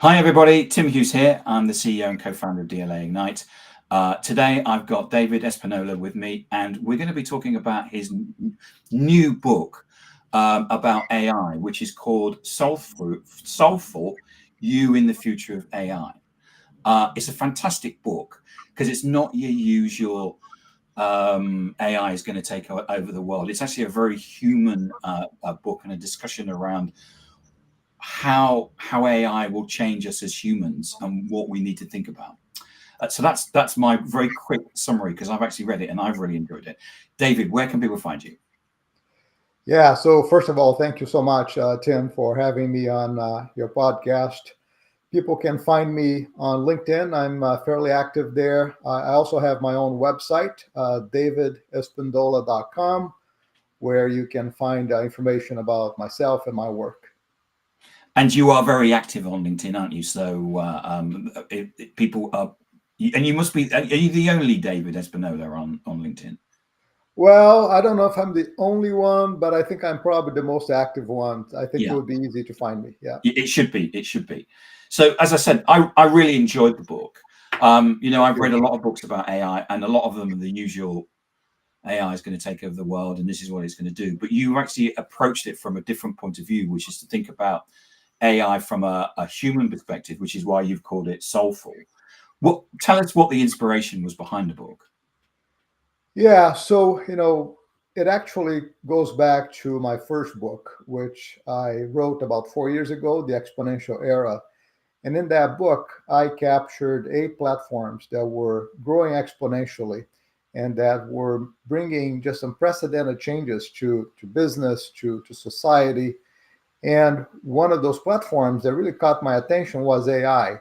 Hi, everybody. Tim Hughes here. I'm the CEO and co-founder of DLA Ignite. Today, I've got David Espindola with me, and we're going to be talking about his new book about AI, which is called Soulful, You in the Future of AI. It's a fantastic book because it's not your usual AI is going to take over the world. It's actually a very human book and a discussion around how AI will change us as humans and what we need to think about. So that's my very quick summary because I've actually read it and I've really enjoyed it. David, where can people find you? Yeah, so first of all, thank you so much, Tim, for having me on your podcast. People can find me on LinkedIn. I'm fairly active there. I also have my own website, davidespindola.com, where you can find information about myself and my work. And you are very active on LinkedIn, aren't you? So people are, and you must be, are you the only David Espindola on LinkedIn? Well, I don't know if I'm the only one, but I think I'm probably the most active one. I think it would be easy to find me. Yeah, it should be. It should be. So, as I said, I really enjoyed the book. I've read a lot of books about AI, and a lot of them are the usual. AI is going to take over the world, and this is what it's going to do. But you actually approached it from a different point of view, which is to think about AI from a human perspective, which is why you've called it Soulful. Tell us what the inspiration was behind the book. Yeah, so it actually goes back to my first book, which I wrote about 4 years ago, The Exponential Era. And in that book, I captured 8 platforms that were growing exponentially and that were bringing just unprecedented changes to business, to society. And one of those platforms that really caught my attention was AI.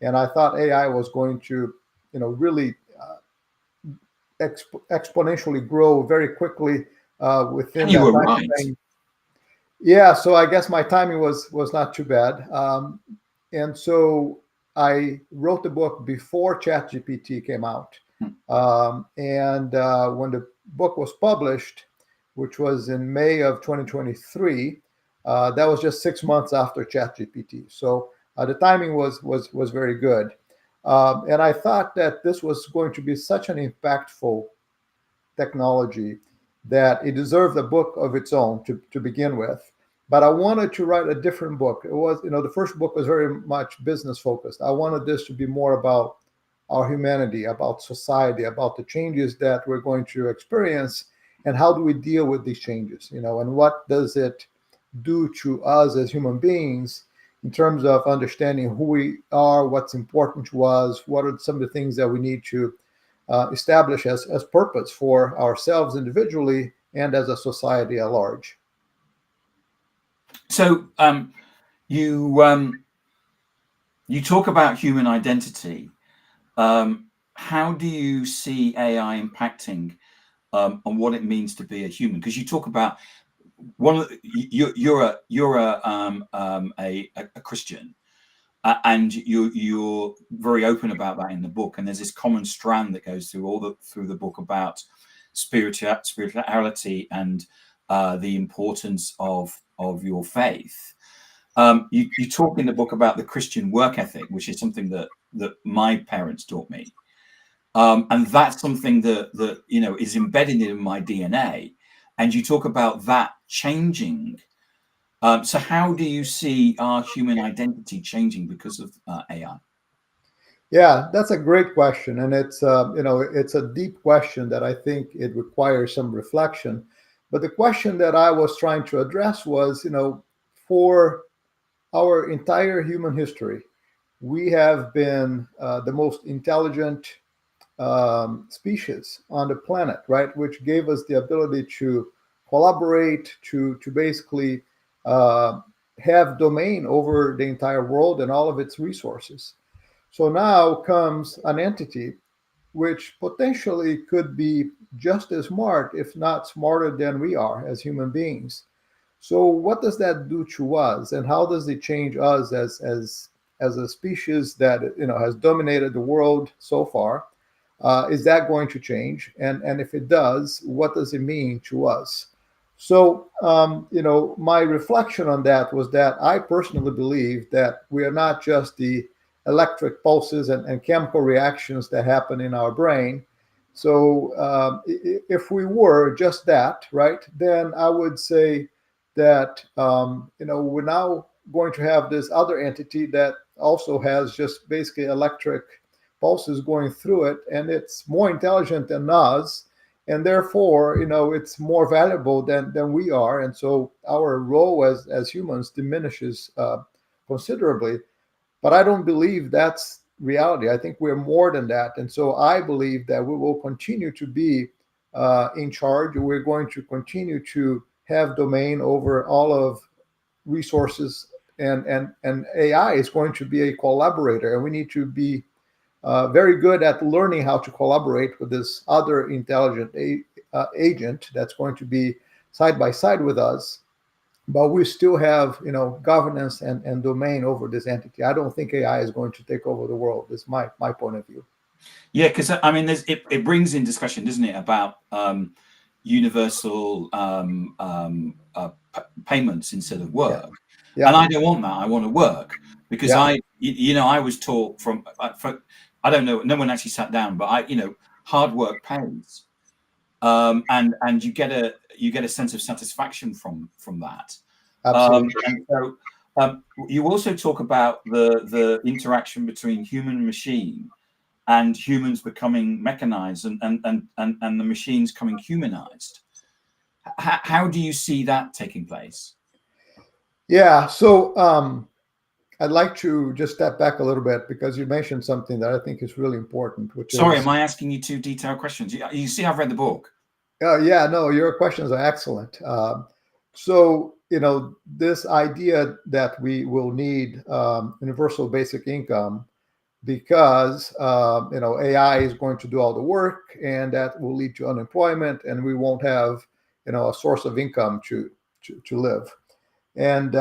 And I thought AI was going to, really exponentially grow very quickly within And you that were time right. frame. Yeah, so I guess my timing was not too bad. And so I wrote the book before ChatGPT came out. And when the book was published, which was in May of 2023, that was just 6 months after ChatGPT. So the timing was very good. And I thought that this was going to be such an impactful technology that it deserved a book of its own to begin with. But I wanted to write a different book. It was, the first book was very much business focused. I wanted this to be more about our humanity, about society, about the changes that we're going to experience, and how do we deal with these changes, and what does it do to us as human beings in terms of understanding who we are, what's important to us, what are some of the things that we need to establish as purpose for ourselves individually and as a society at large. So you talk about human identity. How do you see AI impacting on what it means to be a human? Because you talk about you're a Christian, and you're very open about that in the book. And there's this common strand that goes through the book about spirituality and the importance of your faith. You talk in the book about the Christian work ethic, which is something that my parents taught me, and that's something that is embedded in my DNA. And you talk about that changing. So how do you see our human identity changing because of AI? Yeah, that's a great question, and it's it's a deep question that I think it requires some reflection. But the question that I was trying to address was, for our entire human history, we have been the most intelligent species on the planet, right? Which gave us the ability to collaborate, to basically have domain over the entire world and all of its resources. So now comes an entity which potentially could be just as smart, if not smarter than we are as human beings. So what does that do to us, and how does it change us as a species that has dominated the world so far? Is that going to change? And if it does, what does it mean to us? So, my reflection on that was that I personally believe that we are not just the electric pulses and chemical reactions that happen in our brain. So, if we were just that, right, then I would say that, we're now going to have this other entity that also has just basically electric pulses going through it, and it's more intelligent than us, and therefore it's more valuable than we are, and so our role as humans diminishes considerably. But I don't believe that's reality. I think we're more than that, and so I believe that we will continue to be in charge. We're going to continue to have domain over all of resources, and AI is going to be a collaborator, and we need to be very good at learning how to collaborate with this other intelligent agent that's going to be side by side with us. But we still have, governance and domain over this entity. I don't think AI is going to take over the world. That's my point of view. Yeah, because I mean, it brings in discussion, doesn't it, about universal payments instead of work. Yeah. And I don't want that. I want to work, because Yeah. I was taught from I don't know, no one actually sat down, but hard work pays, and you get a sense of satisfaction from that. Absolutely. And so you also talk about the interaction between human and machine, and humans becoming mechanized, and the machines coming humanized. How do you see that taking place? Yeah. So I'd like to just step back a little bit because you mentioned something that I think is really important, which Sorry, is, am I asking you too detailed questions? You see, I've read the book. yeah, no, your questions are excellent. So, this idea that we will need universal basic income because, AI is going to do all the work, and that will lead to unemployment, and we won't have, a source of income to live. And,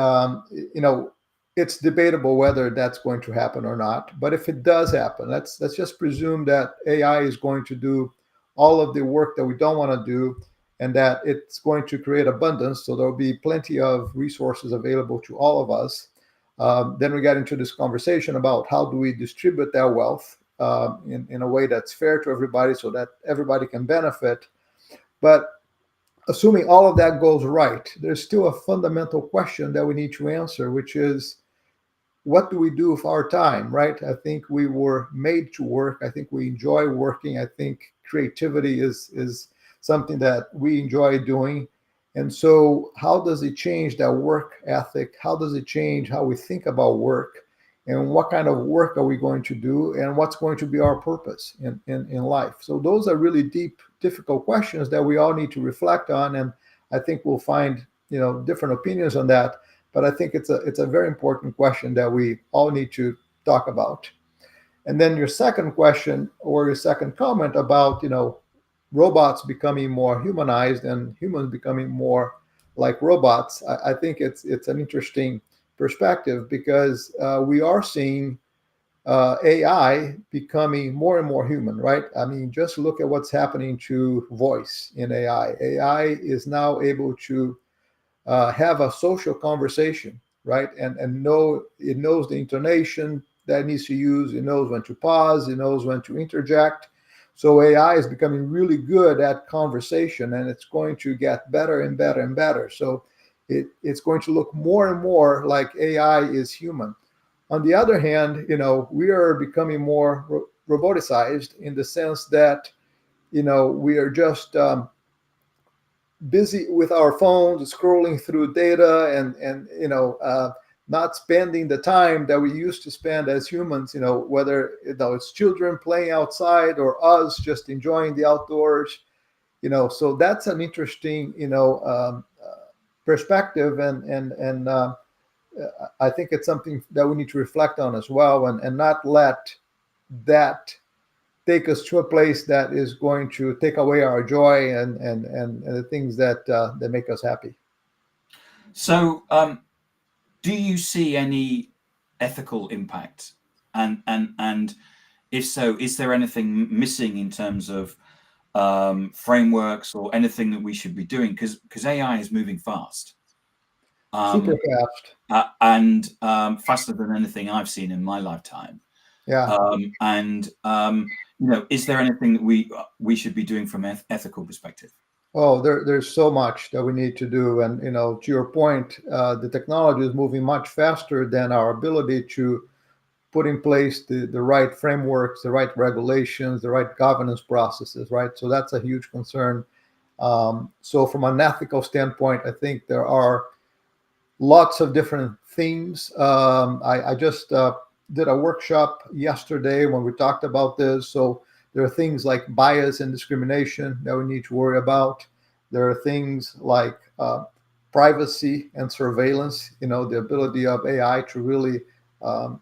it's debatable whether that's going to happen or not. But if it does happen, let's just presume that AI is going to do all of the work that we don't want to do, and that it's going to create abundance. So there'll be plenty of resources available to all of us. Then we get into this conversation about how do we distribute that wealth in a way that's fair to everybody so that everybody can benefit. But assuming all of that goes right, there's still a fundamental question that we need to answer, which is, what do we do with our time, right? I think we were made to work. I think we enjoy working. I think creativity is something that we enjoy doing. And so how does it change that work ethic? How does it change how we think about work? And what kind of work are we going to do? And what's going to be our purpose in life? So those are really deep, difficult questions that we all need to reflect on. And I think we'll find, different opinions on that. But I think it's a very important question that we all need to talk about. And then your second question, or your second comment about, robots becoming more humanized and humans becoming more like robots, I think it's an interesting perspective, because we are seeing AI becoming more and more human, right? I mean, just look at what's happening to voice in AI. AI is now able to have a social conversation, right? And it knows the intonation that it needs to use. It knows when to pause. It knows when to interject. So AI is becoming really good at conversation, and it's going to get better and better and better. So it's going to look more and more like AI is human. On the other hand, we are becoming more roboticized in the sense that, we are just busy with our phones, scrolling through data, and not spending the time that we used to spend as humans. Whether it's children playing outside or us just enjoying the outdoors. So that's an interesting perspective, and I think it's something that we need to reflect on as well, and not let that take us to a place that is going to take away our joy and the things that make us happy. So, do you see any ethical impact? And if so, is there anything missing in terms of frameworks or anything that we should be doing? Because AI is moving fast. Super fast. And faster than anything I've seen in my lifetime. Yeah. Is there anything that we should be doing from an ethical perspective? Oh, there's so much that we need to do. And, to your point, the technology is moving much faster than our ability to put in place the right frameworks, the right regulations, the right governance processes, right? So that's a huge concern. So from an ethical standpoint, I think there are lots of different themes. I just did a workshop yesterday when we talked about this. So there are things like bias and discrimination that we need to worry about. There are things like privacy and surveillance, the ability of AI to really um,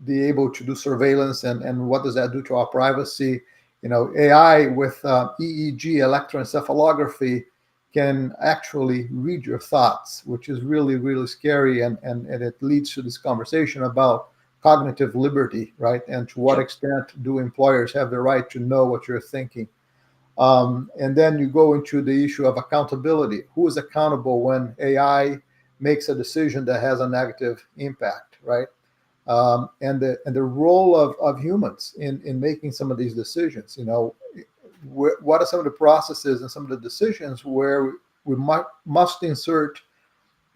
be able to do surveillance, and what does that do to our privacy? AI with EEG, electroencephalography, can actually read your thoughts, which is really, really scary. And it leads to this conversation about cognitive liberty, right? And to what extent do employers have the right to know what you're thinking? And then you go into the issue of accountability. Who is accountable when AI makes a decision that has a negative impact, right? And the role of humans in making some of these decisions. What are some of the processes and some of the decisions where we must insert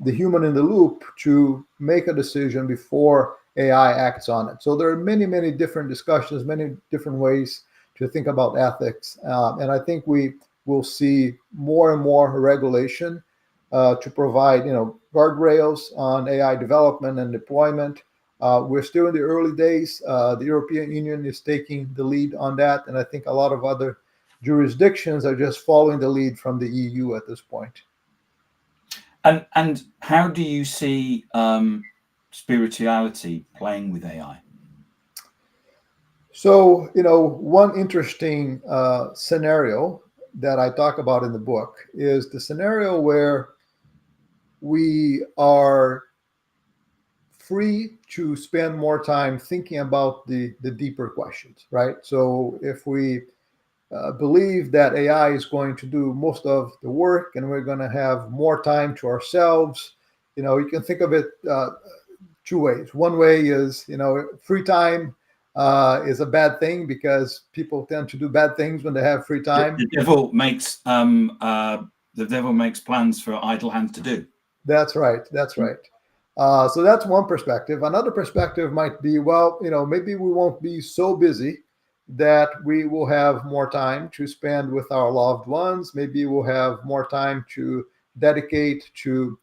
the human in the loop to make a decision before AI acts on it? So there are many, many different discussions, many different ways to think about ethics. And I think we will see more and more regulation to provide, guardrails on AI development and deployment. We're still in the early days. The European Union is taking the lead on that, and I think a lot of other jurisdictions are just following the lead from the EU at this point. And how do you see spirituality playing with AI? So, one interesting scenario that I talk about in the book is the scenario where we are free to spend more time thinking about the deeper questions, right? So if we believe that AI is going to do most of the work and we're going to have more time to ourselves, you can think of it two ways. One way is, free time is a bad thing because people tend to do bad things when they have free time. The devil makes plans for idle hands to do. That's right. That's right. So that's one perspective. Another perspective might be, well, maybe we won't be so busy that we will have more time to spend with our loved ones. Maybe we'll have more time to dedicate to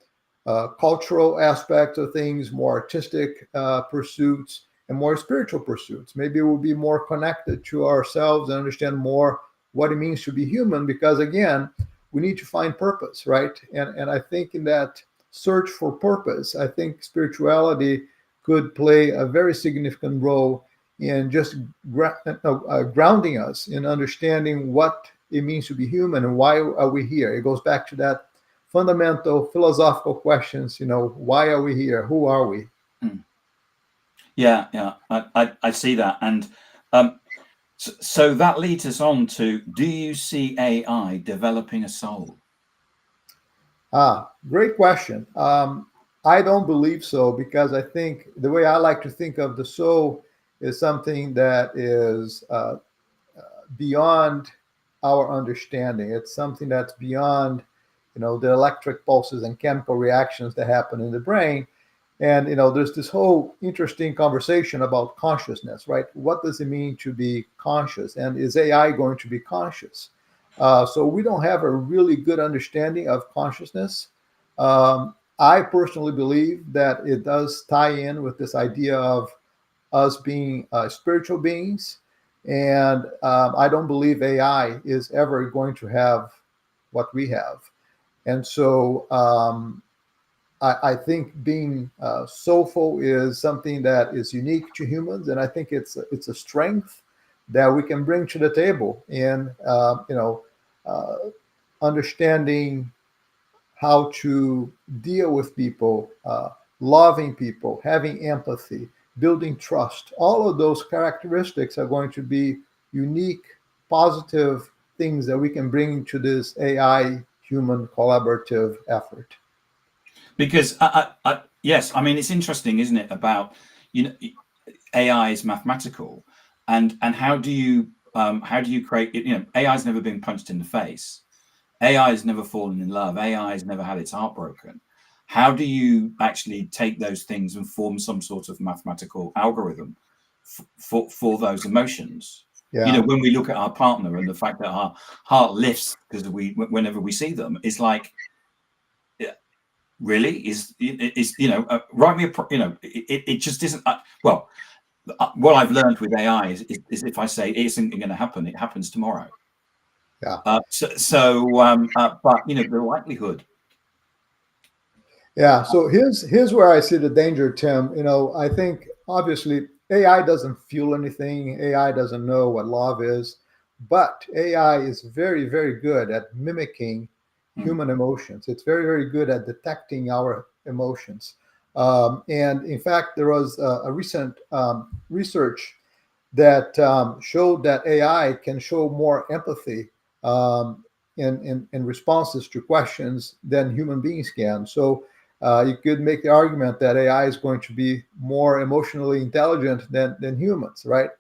cultural aspects of things, more artistic pursuits, and more spiritual pursuits. Maybe we'll be more connected to ourselves and understand more what it means to be human, because again, we need to find purpose, right? And I think in that search for purpose, I think spirituality could play a very significant role in just grounding us in understanding what it means to be human and why are we here. It goes back to that fundamental philosophical questions, why are we here? Who are we? Yeah, I see that. And so that leads us on to, do you see AI developing a soul? Great question. I don't believe so, because I think the way I like to think of the soul is something that is beyond our understanding. It's something that's beyond, the electric pulses and chemical reactions that happen in the brain. And, there's this whole interesting conversation about consciousness, right? What does it mean to be conscious? And is AI going to be conscious? So we don't have a really good understanding of consciousness. I personally believe that it does tie in with this idea of us being spiritual beings. And I don't believe AI is ever going to have what we have. And so I think being soulful is something that is unique to humans. And I think it's a strength that we can bring to the table in, understanding how to deal with people, loving people, having empathy, building trust. All of those characteristics are going to be unique positive things that we can bring to this AI human collaborative effort. Because yes, I mean, it's interesting, isn't it, about, you know, AI is mathematical, and how do you create it? You know, AI has never been punched in the face. AI has never fallen in love. AI has never had its heart broken. How do you actually take those things and form some sort of mathematical algorithm for those emotions? You know, Yeah. when we look at our partner and the fact that our heart lifts because whenever we see them, it's like, yeah, really, is you know, write me a you know, it just isn't. Well, what I've learned with AI is if I say it isn't going to happen, it happens tomorrow. Yeah. But you know, the likelihood. Yeah. So here's where I see the danger, Tim. I think obviously AI doesn't feel anything. AI doesn't know what love is, but AI is very, very good at mimicking Hmm. human emotions. It's very, very good at detecting our emotions. And in fact, there was a recent research that showed that AI can show more empathy in responses to questions than human beings can. So you could make the argument that AI is going to be more emotionally intelligent than humans, right?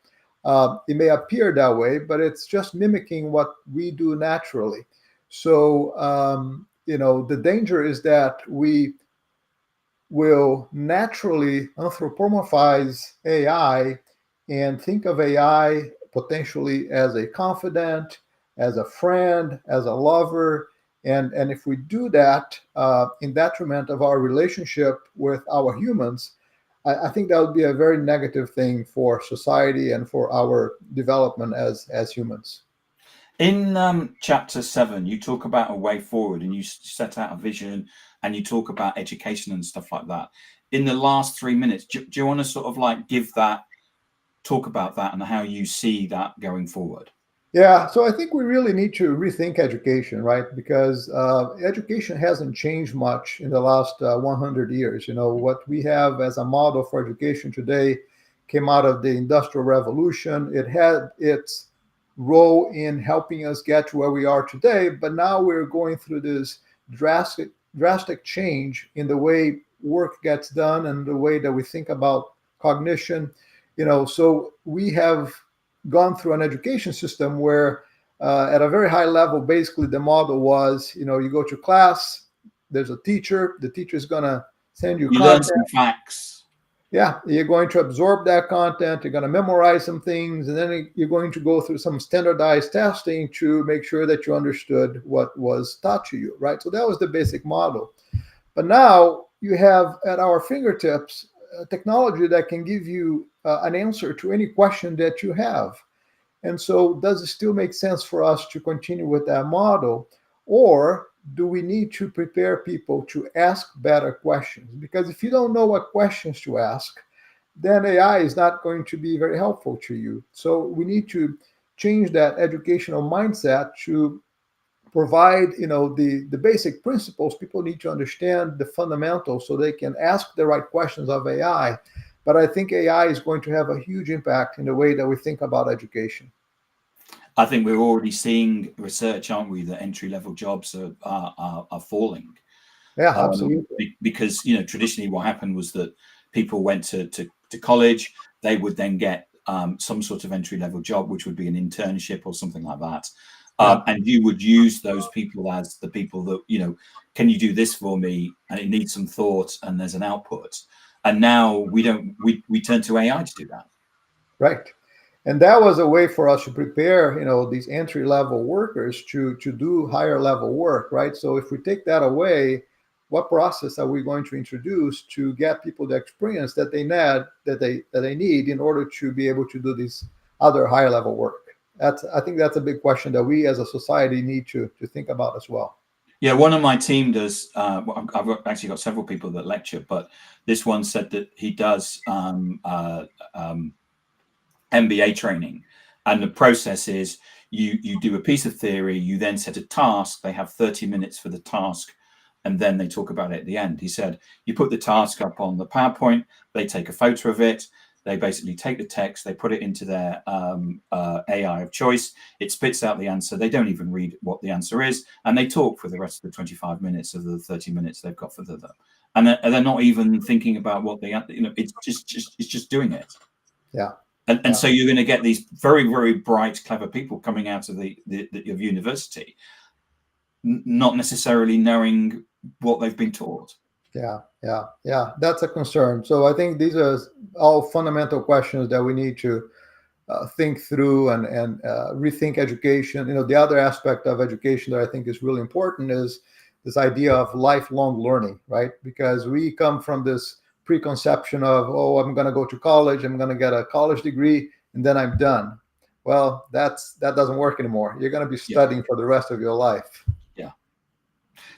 It may appear that way, but it's just mimicking what we do naturally. So, the danger is that we will naturally anthropomorphize AI and think of AI potentially as a confidant, as a friend, as a lover. And if we do that in detriment of our relationship with our humans, I think that would be a very negative thing for society and for our development as humans. In chapter 7, you talk about a way forward, and you set out a vision, and you talk about education and stuff like that. In the last 3 minutes, do you want to sort of like talk about that and how you see that going forward? Yeah, so I think we really need to rethink education, right? Because education hasn't changed much in the last 100 years. What we have as a model for education today came out of the Industrial Revolution. It had its role in helping us get to where we are today, but now we're going through this drastic change in the way work gets done and the way that we think about cognition. So we have gone through an education system where at a very high level, basically the model was, you go to class, there's a teacher, the teacher is going to send you You learn content. some facts. Yeah, you're going to absorb that content, you're going to memorize some things, and then you're going to go through some standardized testing to make sure that you understood what was taught to you, right? So that was the basic model. But now you have at our fingertips technology that can give you an answer to any question that you have. And so, does it still make sense for us to continue with that model? Or do we need to prepare people to ask better questions? Because if you don't know what questions to ask, then AI is not going to be very helpful to you. So, we need to change that educational mindset to provide the basic principles. People need to understand the fundamentals so they can ask the right questions of AI. But I think AI is going to have a huge impact in the way that we think about education. I think we're already seeing research, aren't we, that entry-level jobs are falling. Yeah, absolutely. Because traditionally what happened was that people went to college, they would then get some sort of entry-level job, which would be an internship or something like that. And you would use those people as the people that, can you do this for me? And it needs some thought and there's an output. And now we turn to AI to do that. Right. And that was a way for us to prepare, these entry level workers to do higher level work, right? So if we take that away, what process are we going to introduce to get people the experience that they need in order to be able to do this other higher level work? I think that's a big question that we as a society need to think about as well. Yeah, one of my team does. I've actually got several people that lecture, but this one said that he does MBA training, and the process is you do a piece of theory, you then set a task. They have 30 minutes for the task, and then they talk about it at the end. He said you put the task up on the PowerPoint, they take a photo of it, They basically take the text, they put it into their AI of choice. It spits out the answer. They don't even read what the answer is, and they talk for the rest of the 25 minutes of the 30 minutes they've got for and they're not even thinking about what they, it's just doing it. Yeah. And so you're going to get these very, very bright, clever people coming out of of university, not necessarily knowing what they've been taught. Yeah. That's a concern. So I think these are all fundamental questions that we need to think through and rethink education. The other aspect of education that I think is really important is this idea of lifelong learning, right? Because we come from this preconception of, oh, I'm going to go to college, I'm going to get a college degree, and then I'm done. Well, that doesn't work anymore. You're going to be studying for the rest of your life. Yeah.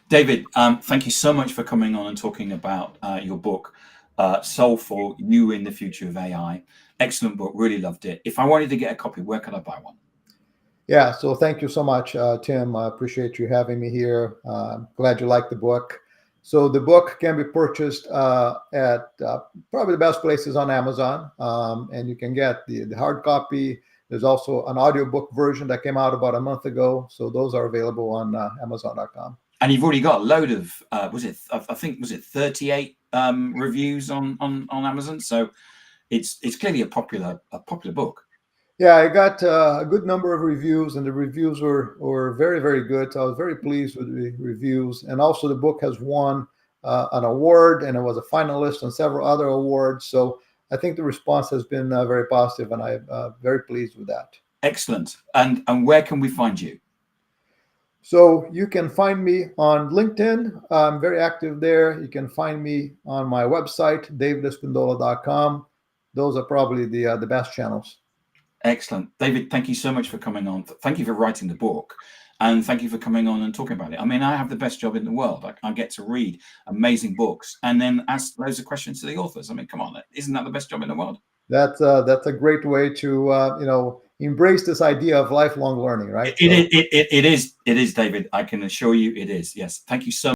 David, thank you so much for coming on and talking about your book, Soulful, You in the Future of AI. Excellent book. Really loved it. If I wanted to get a copy, where could I buy one? Yeah, so thank you so much, Tim. I appreciate you having me here. Glad you liked the book. So the book can be purchased at probably the best places on Amazon, and you can get the hard copy. There's also an audiobook version that came out about a month ago. So those are available on Amazon.com. And you've already got a load of, was it 38 reviews on Amazon? So it's clearly a popular book. Yeah, I got a good number of reviews, and the reviews were very, very good. So I was very pleased with the reviews. And also the book has won an award, and it was a finalist on several other awards. So I think the response has been very positive, and I'm very pleased with that. Excellent. And where can we find you? So you can find me on LinkedIn. I'm very active there. You can find me on my website, davidespindola.com. Those are probably the best channels. Excellent. David, thank you so much for coming on. Thank you for writing the book, and thank you for coming on and talking about it. I mean, I have the best job in the world. I get to read amazing books and then ask loads of questions to the authors. I mean, come on, isn't that the best job in the world? That's a great way to embrace this idea of lifelong learning, right? It is, David. I can assure you it is. Yes. Thank you so much.